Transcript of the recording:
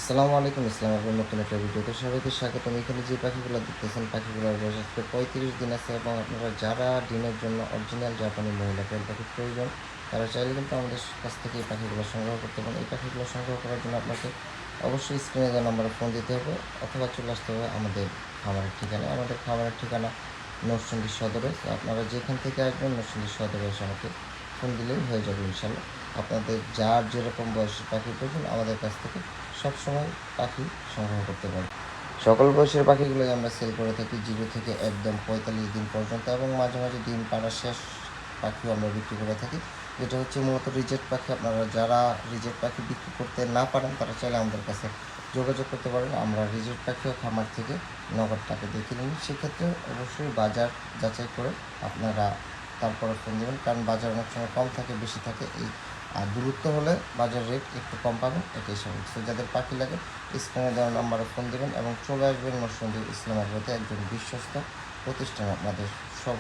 আসসালামু আলাইকুম। ইসলাম আপনার নতুন একটা ভিডিওতে সবাইকে স্বাগতম। এখানে যে পাখিগুলো দেখতেছেন পাখিগুলোর বয়স আজকে 35 দিন আছে এবং আপনারা যারা ডিমের জন্য অরিজিনাল জাপানি মহিলা কোয়েল পাখির প্রয়োজন তারা চাইলে কিন্তু আমাদের কাছ থেকে এই পাখিগুলো সংগ্রহ করতে পারেন। এই পাখিগুলো সংগ্রহ করার জন্য আপনাকে অবশ্যই স্ক্রিনে দেওয়া নাম্বারে ফোন দিতে হবে অথবা চলে আসতে হবে আমাদের খামারের ঠিকানায়। আমাদের খামারের ঠিকানা নরসিংদী সদরে। তো আপনারা যেখান থেকে আসবেন নরসিংদী সদরে এসে আমাকে ফোন দিলেই হয়ে যাবে ইনশাল্লাহ। আপনাদের যার যেরকম বয়সের পাখি প্রয়োজন আমাদের কাছ থেকে সবসময় পাখি সংগ্রহ করতে পারবেন। সকল বয়সের পাখিগুলোই আমরা সেল করে থাকি 0 থেকে একদম 45 দিন পর্যন্ত এবং মাঝে মাঝে ডিম পাড়া শেষ পাখিও আমরা বিক্রি করে থাকি, যেটা হচ্ছে মূলত রিজেক্ট পাখি। আপনারা যারা রিজেক্ট পাখি বিক্রি করতে না পারেন তারা চাইলে আমাদের কাছে যোগাযোগ করতে পারেন। আমরা রিজেক্ট পাখিও খামার থেকে নগদ টাকা দিয়ে কিনে নিই। সেক্ষেত্রে অবশ্যই বাজার যাচাই করে আপনারা তারপরে ফোন দেবেন, কারণ বাজার অনেক সময় কম থাকে বেশি থাকে। আর দূরত্ব হলে বাজার রেট একটু কম পাবেন, এটাই স্বাভাবিক। সো যাদের পাখি লাগে স্ক্রিনে দেওয়ার নাম্বারে ফোন দেবেন এবং চলে আসবেন নরসিংদী ইসলামাবাদে একজন বিশ্বস্ত প্রতিষ্ঠান আপনাদের সব